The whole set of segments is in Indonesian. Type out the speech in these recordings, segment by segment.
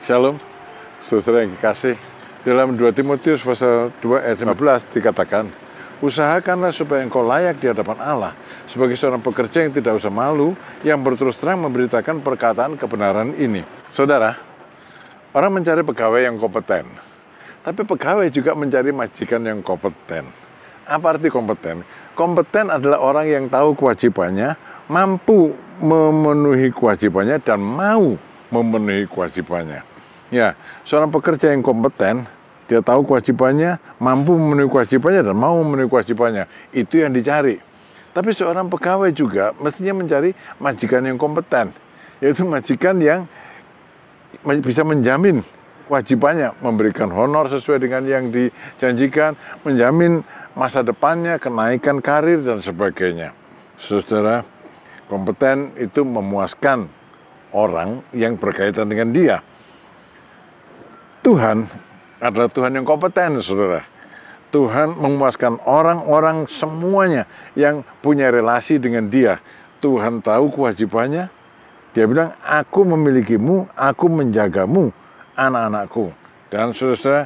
Shalom, saudara yang kekasih. Dalam 2 Timotius pasal 2 ayat 15 dikatakan, usahakanlah supaya engkau layak di hadapan Allah sebagai seorang pekerja yang tidak usah malu, yang berterus terang memberitakan perkataan kebenaran ini. Saudara, orang mencari pegawai yang kompeten, tapi pegawai juga mencari majikan yang kompeten. Apa arti kompeten? Kompeten adalah orang yang tahu kewajibannya, mampu memenuhi kewajibannya, dan mau memenuhi kewajibannya. Ya, seorang pekerja yang kompeten, dia tahu kewajibannya, mampu memenuhi kewajibannya, dan mau memenuhi kewajibannya. Itu yang dicari. Tapi seorang pegawai juga mestinya mencari majikan yang kompeten, yaitu majikan yang bisa menjamin kewajibannya, memberikan honor sesuai dengan yang dijanjikan, menjamin masa depannya, kenaikan karir, dan sebagainya. Saudara, kompeten itu memuaskan orang yang berkaitan dengan dia. Tuhan adalah Tuhan yang kompeten, saudara. Tuhan memuaskan orang-orang semuanya yang punya relasi dengan dia. Tuhan tahu kewajibannya. Dia bilang, aku memilikimu, aku menjagamu, anak-anakku. Dan saudara,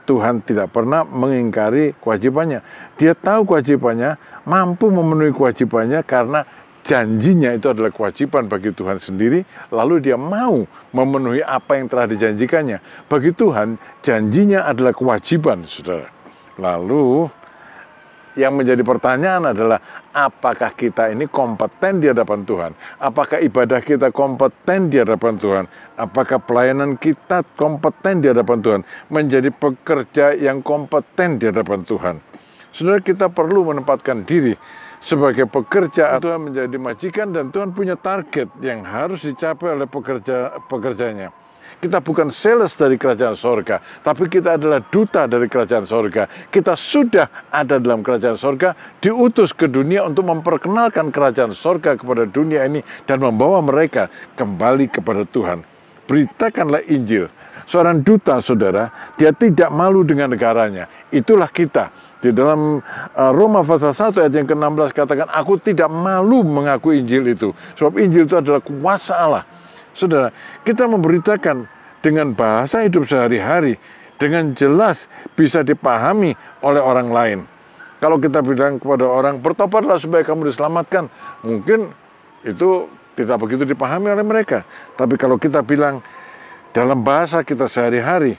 Tuhan tidak pernah mengingkari kewajibannya. Dia tahu kewajibannya, mampu memenuhi kewajibannya karena janjinya itu adalah kewajiban bagi Tuhan sendiri, lalu dia mau memenuhi apa yang telah dijanjikannya. Bagi Tuhan, janjinya adalah kewajiban, saudara. Lalu, yang menjadi pertanyaan adalah, apakah kita ini kompeten di hadapan Tuhan? Apakah ibadah kita kompeten di hadapan Tuhan? Apakah pelayanan kita kompeten di hadapan Tuhan? Menjadi pekerja yang kompeten di hadapan Tuhan. Saudara, kita perlu menempatkan diri sebagai pekerja. Tuhan menjadi majikan dan Tuhan punya target yang harus dicapai oleh pekerjanya. Kita bukan sales dari kerajaan sorga, tapi kita adalah duta dari kerajaan sorga. Kita sudah ada dalam kerajaan sorga, diutus ke dunia untuk memperkenalkan kerajaan sorga kepada dunia ini dan membawa mereka kembali kepada Tuhan. Beritakanlah Injil. Seorang duta, saudara, dia tidak malu dengan negaranya. Itulah kita. Di dalam Roma pasal 1 ayat yang ke-16 katakan, aku tidak malu mengaku Injil itu. Sebab Injil itu adalah kuasa Allah. Saudara, kita memberitakan dengan bahasa hidup sehari-hari, dengan jelas bisa dipahami oleh orang lain. Kalau kita bilang kepada orang, bertobatlah supaya kamu diselamatkan, mungkin itu tidak begitu dipahami oleh mereka. Tapi kalau kita bilang dalam bahasa kita sehari-hari,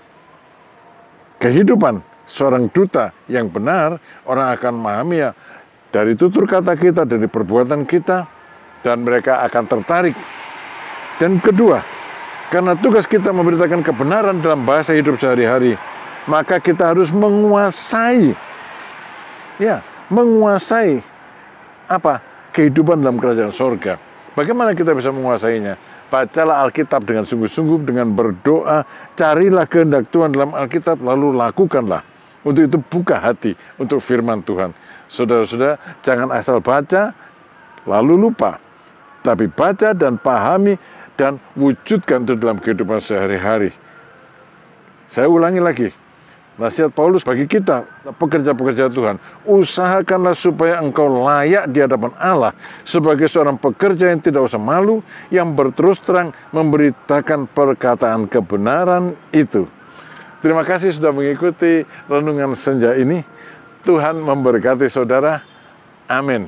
kehidupan seorang duta yang benar, orang akan memahami ya dari tutur kata kita, dari perbuatan kita, dan mereka akan tertarik. Dan kedua, karena tugas kita memberitakan kebenaran dalam bahasa hidup sehari-hari, maka kita harus menguasai apa? Kehidupan dalam kerajaan sorga. Bagaimana kita bisa menguasainya? Bacalah Alkitab dengan sungguh-sungguh, dengan berdoa, carilah kehendak Tuhan dalam Alkitab, lalu lakukanlah. Untuk itu buka hati untuk firman Tuhan. Saudara-saudara, jangan asal baca, lalu lupa. Tapi baca dan pahami dan wujudkan itu dalam kehidupan sehari-hari. Saya ulangi lagi, nasihat Paulus bagi kita, pekerja-pekerja Tuhan, usahakanlah supaya engkau layak di hadapan Allah sebagai seorang pekerja yang tidak usah malu, yang berterus terang memberitakan perkataan kebenaran itu. Terima kasih sudah mengikuti renungan senja ini. Tuhan memberkati saudara. Amin.